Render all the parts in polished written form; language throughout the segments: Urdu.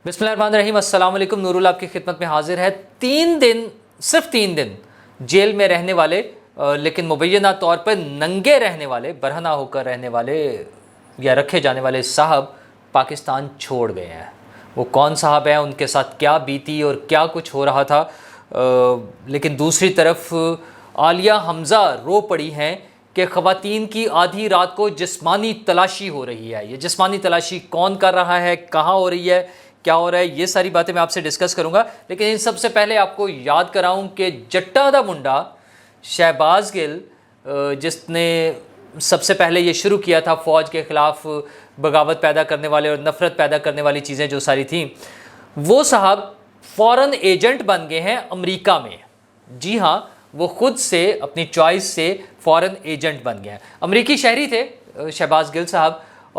بسم اللہ الرحمن الرحیم۔ السلام علیکم۔ نوراللہ آپ کی خدمت میں حاضر ہے۔ 3 دن، صرف 3 دن جیل میں رہنے والے لیکن مبینہ طور پر ننگے رہنے والے، برہنہ ہو کر رہنے والے یا رکھے جانے والے صاحب پاکستان چھوڑ گئے ہیں۔ وہ کون صاحب ہیں، ان کے ساتھ کیا بیتی اور کیا کچھ ہو رہا تھا، لیکن دوسری طرف عالیہ حمزہ رو پڑی ہیں کہ خواتین کی آدھی رات کو جسمانی تلاشی ہو رہی ہے۔ یہ جسمانی تلاشی کون کر رہا ہے، کہاں ہو رہی ہے، کیا ہو رہا ہے، یہ ساری باتیں میں آپ سے ڈسکس کروں گا۔ لیکن ان سب سے پہلے آپ کو یاد کراؤں کہ جٹا دا منڈا شہباز گل، جس نے سب سے پہلے یہ شروع کیا تھا فوج کے خلاف بغاوت پیدا کرنے والے اور نفرت پیدا کرنے والی چیزیں جو ساری تھیں، وہ صاحب فورن ایجنٹ بن گئے ہیں امریکہ میں۔ جی ہاں، وہ خود سے اپنی چوائس سے فورن ایجنٹ بن گئے ہیں۔ امریکی شہری تھے شہباز گل صاحب،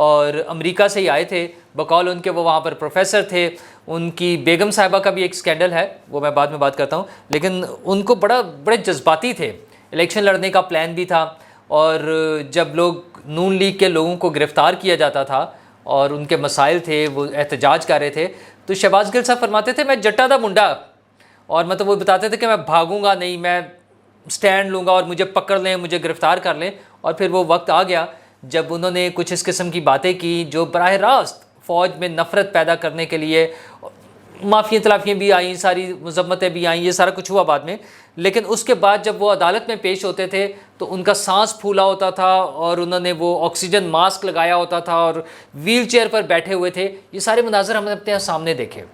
اور امریکہ سے ہی آئے تھے۔ بقول ان کے وہ وہاں پر پروفیسر تھے۔ ان کی بیگم صاحبہ کا بھی ایک سکینڈل ہے، وہ میں بعد میں بات کرتا ہوں، لیکن ان کو بڑے جذباتی تھے۔ الیکشن لڑنے کا پلان بھی تھا، اور جب لوگ نون لیگ کے لوگوں کو گرفتار کیا جاتا تھا اور ان کے مسائل تھے، وہ احتجاج کر رہے تھے، تو شہباز گل صاحب فرماتے تھے میں جٹا دا منڈا، اور مطلب وہ بتاتے تھے کہ میں بھاگوں گا نہیں، میں سٹینڈ لوں گا اور مجھے پکڑ لیں، مجھے گرفتار کر لیں۔ اور پھر وہ وقت آ گیا جب انہوں نے کچھ اس قسم کی باتیں کی جو براہ راست فوج میں نفرت پیدا کرنے کے لیے، معافیاں تلافیاں بھی آئیں، ساری مذمتیں بھی آئیں، یہ سارا کچھ ہوا بعد میں۔ لیکن اس کے بعد جب وہ عدالت میں پیش ہوتے تھے تو ان کا سانس پھولا ہوتا تھا، اور انہوں نے وہ آکسیجن ماسک لگایا ہوتا تھا اور ویل چیئر پر بیٹھے ہوئے تھے۔ یہ سارے مناظر ہم نے اپنے سامنے دیکھے۔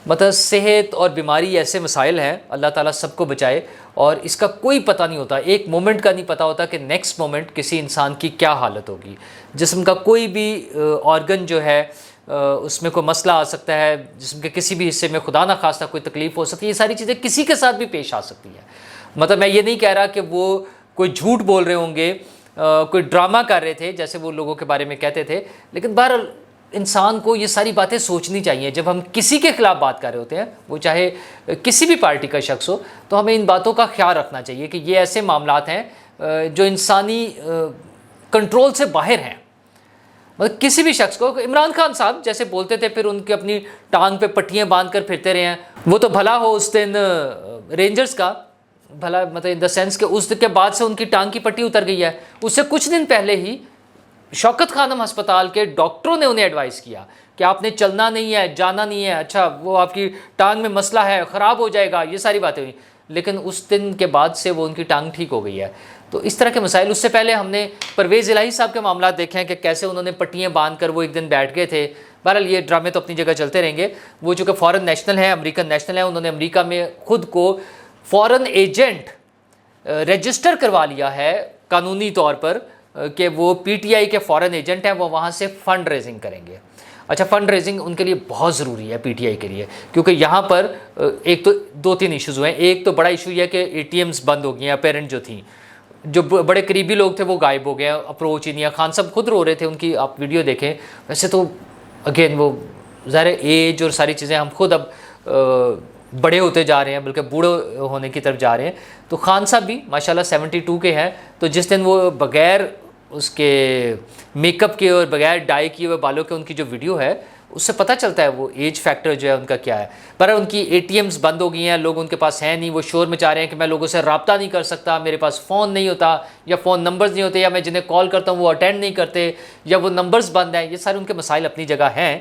مطلب صحت اور بیماری ایسے مسائل ہیں، اللہ تعالیٰ سب کو بچائے، اور اس کا کوئی پتہ نہیں ہوتا، ایک مومنٹ کا نہیں پتہ ہوتا کہ نیکسٹ مومنٹ کسی انسان کی کیا حالت ہوگی۔ جسم کا کوئی بھی آرگن جو ہے اس میں کوئی مسئلہ آ سکتا ہے، جسم کے کسی بھی حصے میں خدا نہ خواستہ کوئی تکلیف ہو سکتی ہے۔ یہ ساری چیزیں کسی کے ساتھ بھی پیش آ سکتی ہیں۔ مطلب میں یہ نہیں کہہ رہا کہ وہ کوئی جھوٹ بول رہے ہوں گے، کوئی ڈرامہ کر رہے تھے جیسے وہ لوگوں کے بارے میں کہتے تھے، لیکن بہرحال انسان کو یہ ساری باتیں سوچنی چاہیے۔ جب ہم کسی کے خلاف بات کر رہے ہوتے ہیں، وہ چاہے کسی بھی پارٹی کا شخص ہو، تو ہمیں ان باتوں کا خیال رکھنا چاہیے کہ یہ ایسے معاملات ہیں جو انسانی کنٹرول سے باہر ہیں۔ مطلب کسی بھی شخص کو، عمران خان صاحب جیسے بولتے تھے، پھر ان کی اپنی ٹانگ پہ پٹیاں باندھ کر پھرتے رہے ہیں، وہ تو بھلا ہو اس دن رینجرز کا، بھلا مطلب ان دا سینس کہ اس کے بعد سے ان کی ٹانگ کی پٹی اتر گئی ہے۔ اس سے کچھ دن پہلے ہی شوکت خانم ہسپتال کے ڈاکٹروں نے انہیں ایڈوائز کیا کہ آپ نے چلنا نہیں ہے، جانا نہیں ہے، اچھا وہ آپ کی ٹانگ میں مسئلہ ہے، خراب ہو جائے گا، یہ ساری باتیں ہوئی، لیکن اس دن کے بعد سے وہ ان کی ٹانگ ٹھیک ہو گئی ہے۔ تو اس طرح کے مسائل۔ اس سے پہلے ہم نے پرویز الہی صاحب کے معاملات دیکھے ہیں کہ کیسے انہوں نے پٹیاں باندھ کر وہ ایک دن بیٹھ گئے تھے۔ بہرحال یہ ڈرامے تو اپنی جگہ چلتے رہیں گے۔ وہ چونکہ فورن نیشنل ہیں، امریکن نیشنل ہیں، انہوں نے امریکہ میں خود کو فورن ایجنٹ رجسٹر کروا لیا ہے قانونی طور پر کہ وہ پی ٹی آئی کے فورن ایجنٹ ہیں، وہ وہاں سے فنڈ ریزنگ کریں گے۔ اچھا، فنڈ ریزنگ ان کے لیے بہت ضروری ہے پی ٹی آئی کے لیے، کیونکہ یہاں پر ایک تو 2-3 ایشوز ہوئے ہیں۔ ایک تو بڑا ایشو یہ ہے کہ اے ٹی ایمز بند ہو گئی ہیں، اپیرنٹ جو تھیں، جو بڑے قریبی لوگ تھے وہ غائب ہو گئے ہیں۔ اپروچ ہی نہیں ہے۔ خان صاحب خود رو رہے تھے، ان کی آپ ویڈیو دیکھیں۔ ویسے تو اگین وہ ظاہر ایج اور ساری چیزیں، ہم خود اب بڑے ہوتے جا رہے ہیں، بلکہ بوڑھے ہونے کی طرف جا رہے ہیں۔ تو خان صاحب بھی ماشاءاللہ 72 کے ہیں، تو جس دن وہ بغیر اس کے میک اپ کے اور بغیر ڈائی کیے ہوئے بالوں کے ان کی جو ویڈیو ہے، اس سے پتہ چلتا ہے وہ ایج فیکٹر جو ہے ان کا کیا ہے۔ پر ان کی اے ٹی ایمز بند ہو گئی ہیں، لوگ ان کے پاس ہیں نہیں، وہ شور مچا رہے ہیں کہ میں لوگوں سے رابطہ نہیں کر سکتا، میرے پاس فون نہیں ہوتا، یا فون نمبرز نہیں ہوتے، یا میں جنہیں کال کرتا ہوں وہ اٹینڈ نہیں کرتے، یا وہ نمبرز بند ہیں۔ یہ سارے ان کے مسائل اپنی جگہ ہیں۔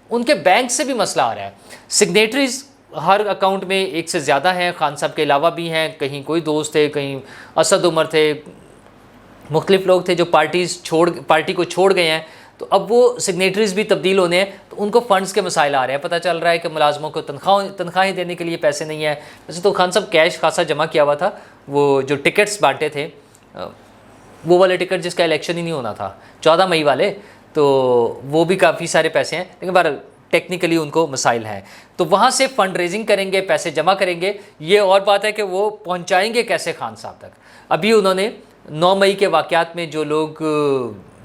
ان کے بینک سے بھی مسئلہ آ رہا ہے۔ سگنیٹریز ہر اکاؤنٹ میں ایک سے زیادہ ہیں، خان صاحب کے علاوہ بھی ہیں، کہیں کوئی دوست تھے، کہیں اسد عمر تھے، مختلف لوگ تھے جو پارٹی کو چھوڑ گئے ہیں، تو اب وہ سگنیٹریز بھی تبدیل ہونے ہیں، تو ان کو فنڈز کے مسائل آ رہے ہیں۔ پتہ چل رہا ہے کہ ملازموں کو تنخواہیں دینے کے لیے پیسے نہیں ہیں۔ ویسے تو خان صاحب کیش خاصا جمع کیا ہوا تھا، وہ جو ٹکٹس بانٹے تھے، وہ والے ٹکٹ جس کا الیکشن ہی نہیں ہونا تھا، 14 مئی والے، تو وہ بھی کافی سارے پیسے ہیں، لیکن بہرحال ٹیکنیکلی ان کو مسائل ہیں۔ تو وہاں سے فنڈ ریزنگ کریں گے، پیسے جمع کریں گے۔ یہ اور بات ہے کہ وہ پہنچائیں گے کیسے خان صاحب تک۔ ابھی انہوں نے 9 مئی کے واقعات میں جو لوگ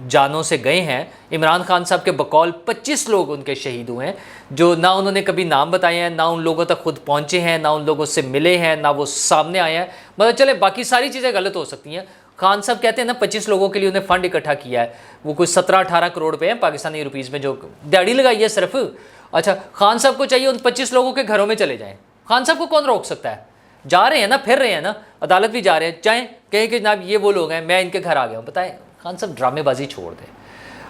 جانوں سے گئے ہیں، عمران خان صاحب کے بقول 25 لوگ ان کے شہید ہوئے ہیں، جو نہ انہوں نے کبھی نام بتائے ہیں، نہ ان لوگوں تک خود پہنچے ہیں، نہ ان لوگوں سے ملے ہیں، نہ وہ سامنے آئے ہیں۔ مطلب چلے باقی ساری چیزیں غلط ہو سکتی ہیں۔ خان صاحب کہتے ہیں نا 25 لوگوں کے لیے انہیں فنڈ اکٹھا کیا ہے، وہ کوئی 17-18 کروڑ روپے ہیں پاکستانی روپیز میں جو دیہڑی لگائی ہے صرف، اچھا خان صاحب کو چاہیے ان 25 لوگوں کے گھروں میں چلے جائیں. خان صاحب کو کون روک سکتا ہے؟ جا رہے ہیں نا, پھر رہے ہیں نا, عدالت بھی جا رہے ہیں, چاہیں کہیں کہ جناب یہ وہ لوگ ہیں, میں ان کے گھر آ گیا ہوں. بتائیں خان صاحب ڈرامے بازی چھوڑ دیں.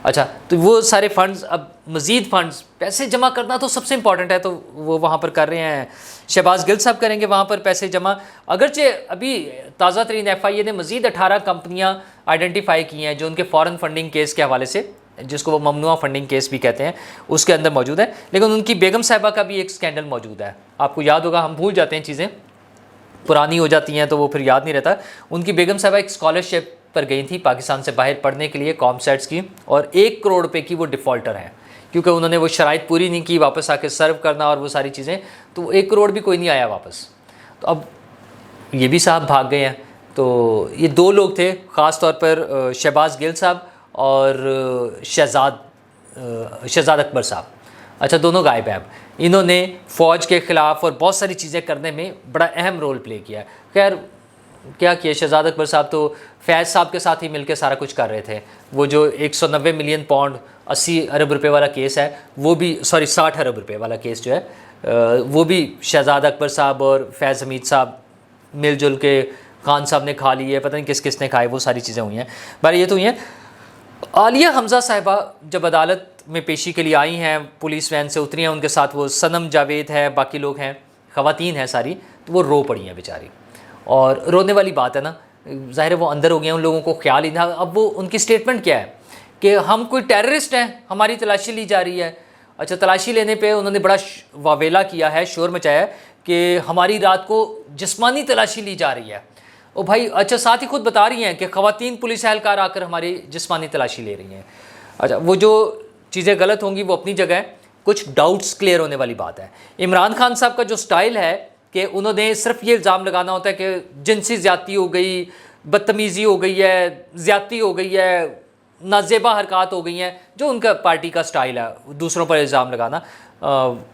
اچھا تو وہ سارے فنڈز, اب مزید فنڈز پیسے جمع کرنا تو سب سے امپورٹنٹ ہے, تو وہ وہاں پر کر رہے ہیں. شہباز گل صاحب کریں گے وہاں پر پیسے جمع. اگرچہ ابھی تازہ ترین ایف آئی اے نے مزید 18 کمپنیاں آئیڈینٹیفائی کی ہیں جو ان کے فارن فنڈنگ کیس کے حوالے سے, جس کو وہ ممنوعہ فنڈنگ کیس بھی کہتے ہیں, اس کے اندر موجود ہے. لیکن ان کی بیگم صاحبہ کا بھی ایک اسکینڈل موجود ہے. آپ کو یاد ہوگا, ہم بھول جاتے ہیں چیزیں, پرانی ہو جاتی ہیں تو وہ پھر یاد نہیں رہتا. ان کی بیگم صاحبہ ایک اسکالرشپ پر گئی تھی پاکستان سے باہر پڑھنے کے لیے, کام سیٹس کی, اور 1 کروڑ روپے کی وہ ڈیفالٹر ہیں, کیونکہ انہوں نے وہ شرائط پوری نہیں کی, واپس آ کے سرو کرنا اور وہ ساری چیزیں, تو 1 کروڑ بھی کوئی نہیں آیا واپس. تو اب یہ بھی صاحب بھاگ گئے ہیں. تو یہ 2 لوگ تھے خاص طور پر, شہباز گل صاحب اور شہزاد اکبر صاحب. اچھا دونوں غائب ہیں اب. انہوں نے فوج کے خلاف اور بہت ساری چیزیں کرنے میں بڑا اہم رول پلے کیا ہے. خیر کیا کیا, شہزاد اکبر صاحب تو فیض صاحب کے ساتھ ہی مل کے سارا کچھ کر رہے تھے. وہ جو 190 ملین پاؤنڈ 80 ارب روپے والا کیس ہے, وہ بھی 60 ارب روپے والا کیس جو ہے, وہ بھی شہزاد اکبر صاحب اور فیض حمید صاحب مل جل کے, خان صاحب نے کھا لیے, پتہ نہیں کس کس نے کھائے, وہ ساری چیزیں ہوئی ہیں. بھائی یہ تو ہوئی ہیں. عالیہ حمزہ صاحبہ جب عدالت میں پیشی کے لیے آئی ہیں, پولیس وین سے اتری ہیں, ان کے ساتھ وہ صنم جاوید ہے, باقی لوگ ہیں, خواتین ہیں ساری, تو وہ رو پڑی ہیں بیچاری. اور رونے والی بات ہے نا, ظاہر ہے وہ اندر ہو گئے ہیں, ان لوگوں کو خیال ہی نہیں. اب وہ ان کی سٹیٹمنٹ کیا ہے کہ ہم کوئی ٹیررسٹ ہیں, ہماری تلاشی لی جا رہی ہے. اچھا تلاشی لینے پہ انہوں نے بڑا واویلا کیا ہے, شور مچایا ہے کہ ہماری رات کو جسمانی تلاشی لی جا رہی ہے. او بھائی اچھا ساتھ ہی خود بتا رہی ہیں کہ خواتین پولیس اہلکار آ کر ہماری جسمانی تلاشی لے رہی ہیں. اچھا وہ جو چیزیں غلط ہوں گی وہ اپنی جگہ ہے, کچھ ڈاؤٹس کلیئر ہونے والی بات ہے. عمران خان صاحب کا جو سٹائل ہے کہ انہوں نے صرف یہ الزام لگانا ہوتا ہے کہ جنسی زیادتی ہو گئی, بدتمیزی ہو گئی ہے, زیادتی ہو گئی ہے, نازیبا حرکات ہو گئی ہیں, جو ان کا پارٹی کا سٹائل ہے دوسروں پر الزام لگانا,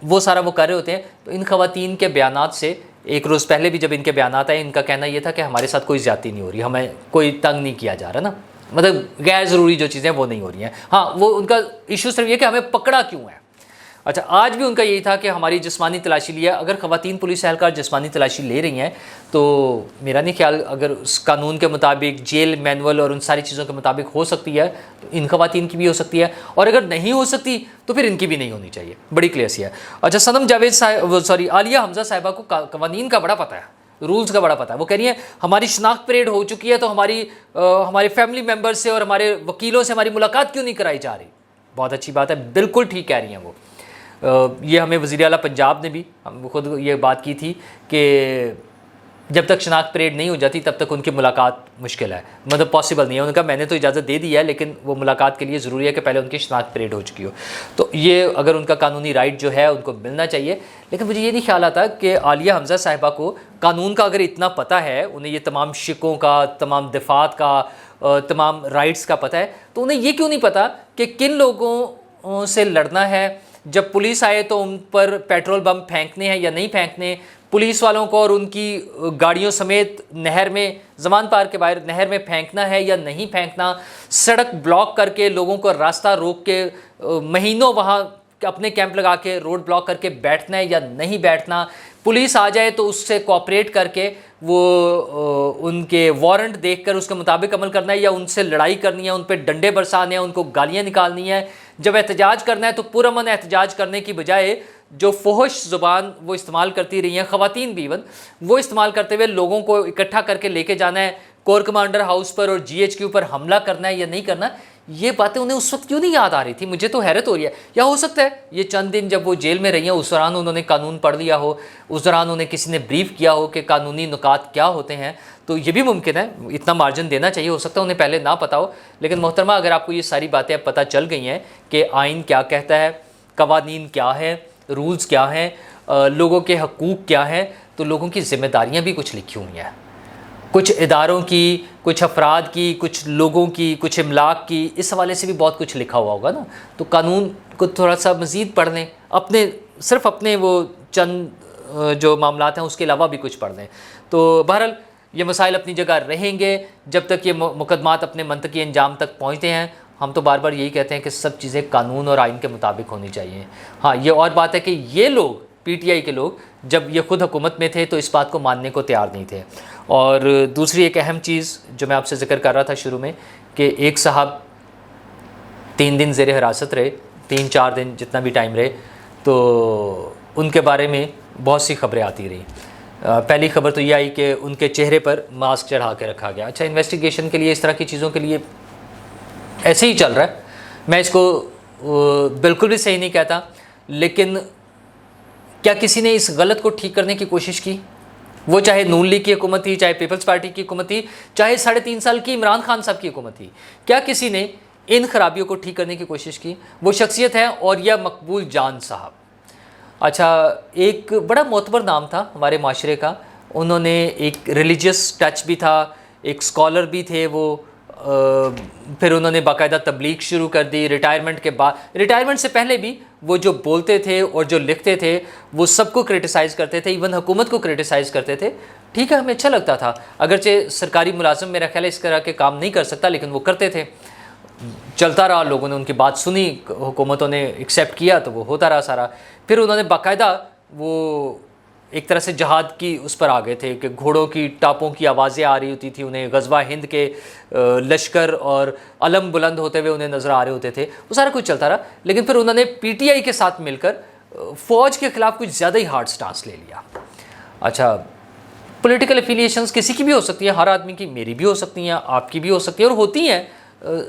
وہ سارا وہ کر رہے ہوتے ہیں. تو ان خواتین کے بیانات سے, ایک روز پہلے بھی جب ان کے بیانات آئے, ان کا کہنا یہ تھا کہ ہمارے ساتھ کوئی زیادتی نہیں ہو رہی, ہمیں کوئی تنگ نہیں کیا جا رہا نا, مطلب غیر ضروری جو چیزیں وہ نہیں ہو رہی ہیں. ہاں وہ ان کا ایشو صرف یہ کہ ہمیں پکڑا کیوں ہے. اچھا آج بھی ان کا یہی تھا کہ ہماری جسمانی تلاشی لیا. اگر خواتین پولیس اہلکار جسمانی تلاشی لے رہی ہیں تو میرا نہیں خیال, اگر اس قانون کے مطابق, جیل مینول اور ان ساری چیزوں کے مطابق ہو سکتی ہے تو ان خواتین کی بھی ہو سکتی ہے, اور اگر نہیں ہو سکتی تو پھر ان کی بھی نہیں ہونی چاہیے. بڑی کلیئر سی ہے. اچھا صنم جاوید صاحب, عالیہ حمزہ صاحبہ کو قوانین کا بڑا پتہ ہے, رولز کا بڑا پتہ ہے. وہ کہہ رہی ہیں ہماری شناخت پریڈ ہو چکی ہے تو ہمارے فیملی ممبر سے اور ہمارے وکیلوں سے ہماری ملاقات کیوں نہیں کرائی جا رہی. بہت اچھی بات ہے, بالکل ٹھیک کہہ رہی ہیں وہ. یہ ہمیں وزیر اعلیٰ پنجاب نے بھی خود یہ بات کی تھی کہ جب تک شناخت پریڈ نہیں ہو جاتی تب تک ان کی ملاقات مشکل ہے, مطلب پاسبل نہیں ہے. انہوں نے کہا میں نے تو اجازت دے دی ہے, لیکن وہ ملاقات کے لیے ضروری ہے کہ پہلے ان کی شناخت پریڈ ہو چکی ہو. تو یہ اگر ان کا قانونی رائٹ جو ہے ان کو ملنا چاہیے. لیکن مجھے یہ نہیں خیال آتا کہ عالیہ حمزہ صاحبہ کو قانون کا اگر اتنا پتہ ہے, انہیں یہ تمام شکوں کا, تمام دفعات کا, تمام رائٹس کا پتہ ہے, تو انہیں یہ کیوں نہیں پتہ کہ کن لوگوں سے لڑنا ہے, جب پولیس آئے تو ان پر پیٹرول بم پھینکنے ہیں یا نہیں پھینکنے, پولیس والوں کو اور ان کی گاڑیوں سمیت نہر میں, زمان پار کے باہر نہر میں پھینکنا ہے یا نہیں پھینکنا, سڑک بلاک کر کے لوگوں کو راستہ روک کے مہینوں وہاں اپنے کیمپ لگا کے روڈ بلاک کر کے بیٹھنا ہے یا نہیں بیٹھنا, پولیس آ جائے تو اس سے کوآپریٹ کر کے وہ ان کے وارنٹ دیکھ کر اس کے مطابق عمل کرنا ہے یا ان سے لڑائی کرنی ہے, ان پہ ڈنڈے برسانے ہیں, ان کو گالیاں نکالنی ہیں. جب احتجاج کرنا ہے تو پرامن احتجاج کرنے کی بجائے جو فحش زبان وہ استعمال کرتی رہی ہیں, خواتین بھی ایون, وہ استعمال کرتے ہوئے لوگوں کو اکٹھا کر کے لے کے جانا ہے, کور کمانڈر ہاؤس پر اور جی ایچ کیو پر حملہ کرنا ہے یا نہیں کرنا, یہ باتیں انہیں اس وقت کیوں نہیں یاد آ رہی تھی. مجھے تو حیرت ہو رہی ہے. یا ہو سکتا ہے یہ چند دن جب وہ جیل میں رہی ہیں اس دوران انہوں نے قانون پڑھ لیا ہو, اس دوران انہیں کسی نے بریف کیا ہو کہ قانونی نکات کیا ہوتے ہیں, تو یہ بھی ممکن ہے. اتنا مارجن دینا چاہیے, ہو سکتا ہے انہیں پہلے نہ پتا ہو. لیکن محترمہ اگر آپ کو یہ ساری باتیں اب پتہ چل گئی ہیں کہ آئین کیا کہتا ہے, قوانین کیا ہے, رولز کیا ہیں, لوگوں کے حقوق کیا ہیں, تو لوگوں کی ذمہ داریاں بھی کچھ لکھی ہوئی ہیں, کچھ اداروں کی, کچھ افراد کی, کچھ لوگوں کی, کچھ املاک کی, اس حوالے سے بھی بہت کچھ لکھا ہوا ہوگا نا. تو قانون کو تھوڑا سا مزید پڑھ لیں, صرف اپنے وہ چند جو معاملات ہیں اس کے علاوہ بھی کچھ پڑھ لیں. تو بہرحال یہ مسائل اپنی جگہ رہیں گے جب تک یہ مقدمات اپنے منطقی انجام تک پہنچتے ہیں. ہم تو بار بار یہی کہتے ہیں کہ سب چیزیں قانون اور آئین کے مطابق ہونی چاہیے. ہاں یہ اور بات ہے کہ یہ لوگ پی ٹی آئی کے لوگ جب یہ خود حکومت میں تھے تو اس بات کو ماننے کو تیار نہیں تھے. اور دوسری ایک اہم چیز جو میں آپ سے ذکر کر رہا تھا شروع میں کہ ایک صاحب 3 دن زیر حراست رہے, 3-4 دن جتنا بھی ٹائم رہے, تو ان کے بارے میں بہت سی خبریں آتی رہیں. پہلی خبر تو یہ آئی کہ ان کے چہرے پر ماسک چڑھا کے رکھا گیا. اچھا انویسٹیگیشن کے لیے اس طرح کی چیزوں کے لیے ایسے ہی چل رہا ہے, میں اس کو بالکل بھی صحیح نہیں کہتا, لیکن کیا کسی نے اس غلط کو ٹھیک کرنے کی کوشش کی؟ وہ چاہے نون لیگ کی حکومت تھی, چاہے پیپلز پارٹی کی حکومت تھی, چاہے 3.5 سال کی عمران خان صاحب کی حکومت تھی, کیا کسی نے ان خرابیوں کو ٹھیک کرنے کی کوشش کی؟ وہ شخصیت ہے اوریہ مقبول جان صاحب. اچھا ایک بڑا معتبر نام تھا ہمارے معاشرے کا, انہوں نے ایک ریلیجیس ٹچ بھی تھا, ایک اسکالر بھی تھے وہ, پھر انہوں نے باقاعدہ تبلیغ شروع کر دی ریٹائرمنٹ کے بعد. ریٹائرمنٹ سے پہلے بھی وہ جو بولتے تھے اور جو لکھتے تھے وہ سب کو کرٹیسائز کرتے تھے, ایون حکومت کو کرٹیسائز کرتے تھے. ٹھیک ہے, ہمیں اچھا لگتا تھا, اگرچہ سرکاری ملازم میرا خیال ہے اس طرح کے کام نہیں کر سکتا, لیکن وہ کرتے تھے. چلتا رہا, لوگوں نے ان کی بات سنی, حکومتوں نے ایکسیپٹ کیا, تو وہ ہوتا رہا سارا. پھر انہوں نے باقاعدہ وہ ایک طرح سے جہاد کی اس پر آ گئے تھے کہ گھوڑوں کی ٹاپوں کی آوازیں آ رہی ہوتی تھی انہیں, غزوہ ہند کے لشکر اور علم بلند ہوتے ہوئے انہیں نظر آ رہے ہوتے تھے, وہ سارا کچھ چلتا رہا. لیکن پھر انہوں نے پی ٹی آئی کے ساتھ مل کر فوج کے خلاف کچھ زیادہ ہی ہارڈ سٹانس لے لیا. اچھا پولیٹیکل افیلیشنز کسی کی بھی ہو سکتی ہیں, ہر آدمی کی, میری بھی ہو سکتی ہیں, آپ کی بھی ہو سکتی ہیں, اور ہوتی ہیں.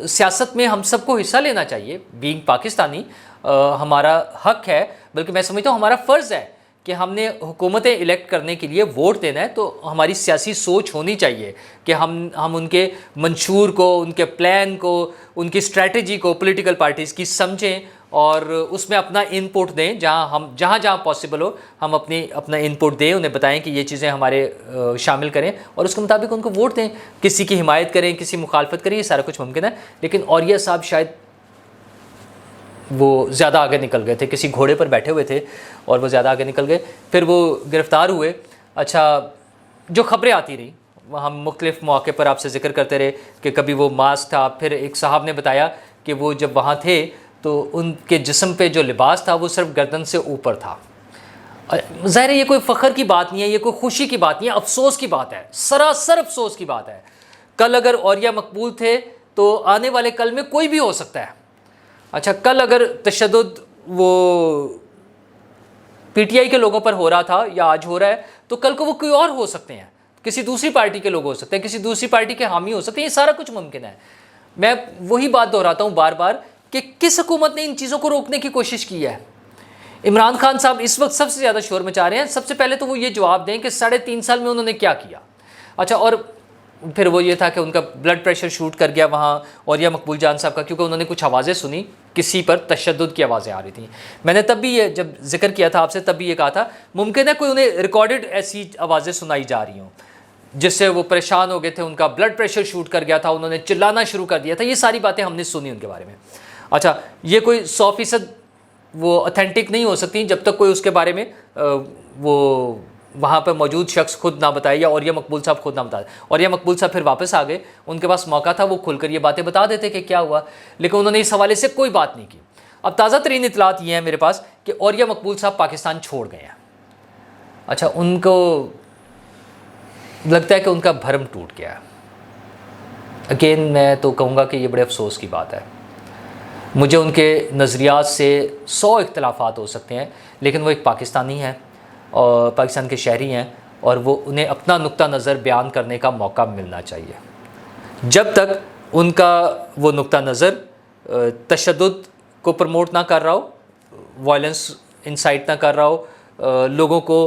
سیاست میں ہم سب کو حصہ لینا چاہیے, بینگ پاکستانی ہمارا حق ہے, بلکہ میں سمجھتا ہوں ہمارا فرض ہے کہ ہم نے حکومتیں الیکٹ کرنے کے لیے ووٹ دینا ہے, تو ہماری سیاسی سوچ ہونی چاہیے کہ ہم ان کے منشور کو, ان کے پلان کو, ان کی اسٹریٹجی کو پولیٹیکل پارٹیز کی سمجھیں اور اس میں اپنا ان پٹ دیں. جہاں پاسبل ہو ہم اپنا ان پٹ دیں, انہیں بتائیں کہ یہ چیزیں ہمارے شامل کریں اور اس کے مطابق ان کو ووٹ دیں. کسی کی حمایت کریں, کسی مخالفت کریں, یہ سارا کچھ ممکن ہے. لیکن اوریہ صاحب شاید وہ زیادہ آگے نکل گئے تھے, کسی گھوڑے پر بیٹھے ہوئے تھے اور وہ زیادہ آگے نکل گئے, پھر وہ گرفتار ہوئے. اچھا جو خبریں آتی رہیں ہم مختلف مواقع پر آپ سے ذکر کرتے رہے کہ کبھی وہ ماسک تھا, پھر ایک صاحب نے بتایا کہ وہ جب وہاں تھے تو ان کے جسم پہ جو لباس تھا وہ صرف گردن سے اوپر تھا. ظاہر ہے یہ کوئی فخر کی بات نہیں ہے, یہ کوئی خوشی کی بات نہیں ہے, افسوس کی بات ہے, سراسر افسوس کی بات ہے. کل اگر اوریہ مقبول تھے تو آنے والے کل میں کوئی بھی ہو سکتا ہے. اچھا کل اگر تشدد وہ پی ٹی آئی کے لوگوں پر ہو رہا تھا یا آج ہو رہا ہے, تو کل کو وہ کوئی اور ہو سکتے ہیں, کسی دوسری پارٹی کے لوگ ہو سکتے ہیں, کسی دوسری پارٹی کے حامی ہو سکتے ہیں, یہ سارا کچھ ممکن ہے. میں وہی بات دہراتا ہوں بار بار کہ کس حکومت نے ان چیزوں کو روکنے کی کوشش کی ہے. عمران خان صاحب اس وقت سب سے زیادہ شور مچا رہے ہیں. سب سے پہلے تو وہ یہ جواب دیں کہ 3.5 سال میں انہوں نے کیا کیا. اچھا اور پھر وہ یہ تھا کہ ان کا بلڈ پریشر شوٹ کر گیا وہاں اوریہ مقبول جان صاحب کا, کیونکہ انہوں نے کچھ آوازیں سنی, کسی پر تشدد کی آوازیں آ رہی تھیں. میں نے تب بھی یہ جب ذکر کیا تھا آپ سے, تب بھی یہ کہا تھا ممکن ہے کوئی انہیں ریکارڈڈ ایسی آوازیں سنائی جا رہی ہوں جس سے وہ پریشان ہو گئے تھے, ان کا بلڈ پریشر شوٹ کر گیا تھا, انہوں نے چلانا شروع کر دیا تھا. یہ ساری باتیں ہم نے سنی ان کے بارے میں. اچھا یہ کوئی 100% وہ اتھینٹک نہیں ہو سکتی جب تک کوئی اس کے بارے میں وہ وہاں پہ موجود شخص خود نہ بتائے یا اوریہ مقبول صاحب خود نہ بتائے. اوریہ مقبول صاحب پھر واپس آ گئے, ان کے پاس موقع تھا, وہ کھل کر یہ باتیں بتا دیتے کہ کیا ہوا, لیکن انہوں نے اس حوالے سے کوئی بات نہیں کی. اب تازہ ترین اطلاعات یہ ہیں میرے پاس کہ اوریہ مقبول صاحب پاکستان چھوڑ گئے ہیں. اچھا ان کو لگتا ہے کہ ان کا بھرم ٹوٹ گیا ہے. اگین میں تو کہوں گا کہ یہ بڑے افسوس کی بات ہے. مجھے ان کے نظریات سے 100 اختلافات ہو سکتے ہیں, لیکن وہ ایک پاکستانی ہیں اور پاکستان کے شہری ہیں, اور وہ انہیں اپنا نقطہ نظر بیان کرنے کا موقع ملنا چاہیے. جب تک ان کا وہ نقطہ نظر تشدد کو پروموٹ نہ کر رہا ہو, وائلنس انسائٹ نہ کر رہا ہو, لوگوں کو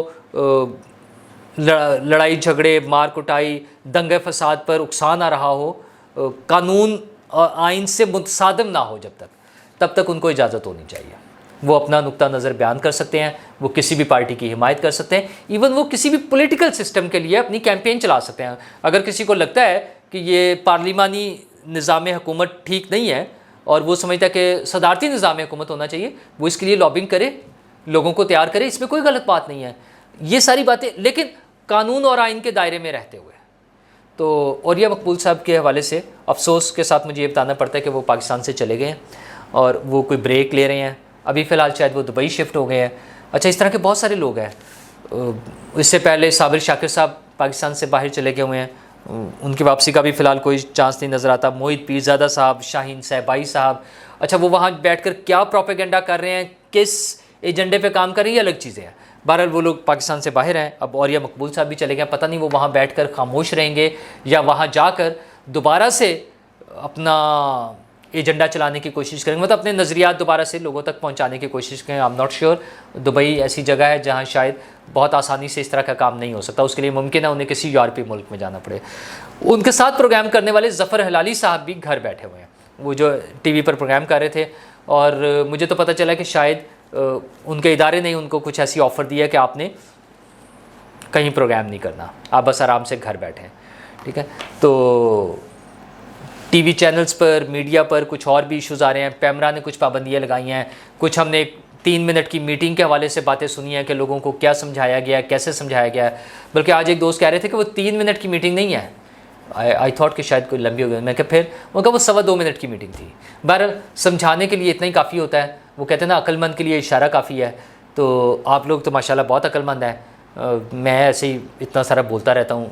لڑائی جھگڑے, مار کٹائی, دنگے فساد پر اکسا نہ رہا ہو, قانون اور آئین سے متصادم نہ ہو, تب تک ان کو اجازت ہونی چاہیے. وہ اپنا نقطہ نظر بیان کر سکتے ہیں, وہ کسی بھی پارٹی کی حمایت کر سکتے ہیں, ایون وہ کسی بھی پولیٹیکل سسٹم کے لیے اپنی کیمپین چلا سکتے ہیں. اگر کسی کو لگتا ہے کہ یہ پارلیمانی نظام حکومت ٹھیک نہیں ہے اور وہ سمجھتا ہے کہ صدارتی نظام حکومت ہونا چاہیے, وہ اس کے لیے لابنگ کرے, لوگوں کو تیار کرے, اس میں کوئی غلط بات نہیں ہے. یہ ساری باتیں لیکن قانون اور آئین کے دائرے میں رہتے ہوئے. تو اوریہ مقبول صاحب کے حوالے سے افسوس کے ساتھ مجھے یہ بتانا پڑتا ہے کہ وہ پاکستان سے چلے گئے ہیں اور وہ کوئی بریک لے رہے ہیں. ابھی فی الحال شاید وہ دبئی شفٹ ہو گئے ہیں. اچھا، اس طرح کے بہت سارے لوگ ہیں. اس سے پہلے صابر شاکر صاحب پاکستان سے باہر چلے گئے ہوئے ہیں، ان کی واپسی کا بھی فی الحال کوئی چانس نہیں نظر آتا. موہت پیرزادہ صاحب، شاہین صاحبائی صاحب، اچھا وہ وہاں بیٹھ کر کیا پروپیگنڈا کر رہے ہیں، کس ایجنڈے پہ کام کر رہے ہیں، یہ الگ چیزیں ہیں. بہرحال وہ لوگ پاکستان سے باہر ہیں. اب اوریہ مقبول صاحب بھی چلے گئے، پتہ نہیں وہ وہاں بیٹھ کر خاموش رہیں گے یا وہاں جا کر دوبارہ سے اپنا ایجنڈا چلانے کی کوشش کریں گے، مطلب اپنے نظریات دوبارہ سے لوگوں تک پہنچانے کی کوشش کریں. I am not sure. Dubai ایسی جگہ ہے جہاں شاید بہت آسانی سے اس طرح کا کام نہیں ہو سکتا. اس کے لیے ممکن ہے انہیں کسی یورپی ملک میں جانا پڑے. ان کے ساتھ پروگرام کرنے والے ظفر ہلالی صاحب بھی گھر بیٹھے ہوئے ہیں، وہ جو ٹی وی پر پروگرام کر رہے تھے. اور مجھے تو پتہ چلا کہ شاید ان کے ادارے نے ان کو کچھ ایسی آفر دی ہے کہ آپ نے کہیں پروگرام نہیں کرنا، آپ بس آرام سے گھر بیٹھیں. ٹھیک ہے، تو ٹی وی چینلز پر، میڈیا پر کچھ اور بھی ایشوز آ رہے ہیں. پیمرا نے کچھ پابندیاں لگائی ہیں. کچھ ہم نے 3 منٹ کی میٹنگ کے حوالے سے باتیں سنی ہیں کہ لوگوں کو کیا سمجھایا گیا ہے، کیسے سمجھایا گیا ہے. بلکہ آج ایک دوست کہہ رہے تھے کہ وہ 3 منٹ کی میٹنگ نہیں ہے. آئی تھاٹ کہ شاید کوئی لمبی ہو گئی. میں کہ پھر وہ کہا وہ 2.25 منٹ کی میٹنگ تھی. بہرحال سمجھانے کے لیے اتنا ہی کافی ہوتا ہے. وہ کہتے ہیں نا عقل مند کے لیے اشارہ کافی ہے. تو آپ لوگ تو ماشاءاللہ بہت عقل مند ہیں. میں ایسے ہی اتنا سارا بولتا رہتا ہوں،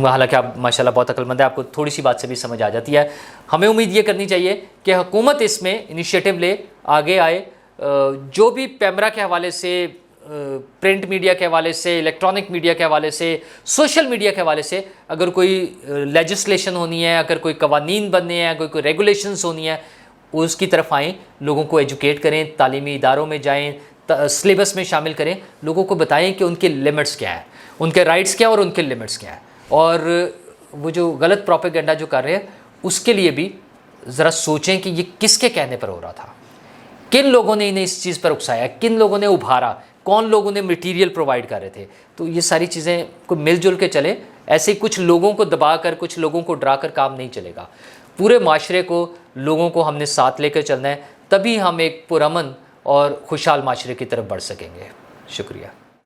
حالانکہ آپ ماشاءاللہ بہت عقل مند ہے، آپ کو تھوڑی سی بات سے بھی سمجھ آ جاتی ہے. ہمیں امید یہ کرنی چاہیے کہ حکومت اس میں انیشیٹو لے، آگے آئے. جو بھی پیمرا کے حوالے سے، پرنٹ میڈیا کے حوالے سے، الیکٹرانک میڈیا کے حوالے سے، سوشل میڈیا کے حوالے سے اگر کوئی لیجسلیشن ہونی ہے، اگر کوئی قوانین بننے ہیں، کوئی ریگولیشنز ہونی ہیں، اس کی طرف آئیں، لوگوں کو ایجوکیٹ کریں، تعلیمی اداروں میں جائیں، سلیبس میں شامل کریں، لوگوں کو بتائیں کہ ان کے لمٹس کیا ہیں، ان کے رائٹس کیا ہیں اور ان کے لمٹس کیا ہیں. اور وہ جو غلط پروپیگنڈا جو کر رہے ہیں اس کے لیے بھی ذرا سوچیں کہ یہ کس کے کہنے پر ہو رہا تھا، کن لوگوں نے انہیں اس چیز پر اکسایا، کن لوگوں نے ابھارا، کون لوگ انہیں مٹیریل پرووائڈ کر رہے تھے. تو یہ ساری چیزیں کو مل جل کے چلے. ایسے کچھ لوگوں کو دبا کر، کچھ لوگوں کو ڈرا کر کام نہیں چلے گا. پورے معاشرے کو، لوگوں کو ہم نے ساتھ لے کر چلنا ہے، تبھی ہم ایک پرامن اور خوشحال معاشرے کی طرف بڑھ سکیں گے. شکریہ.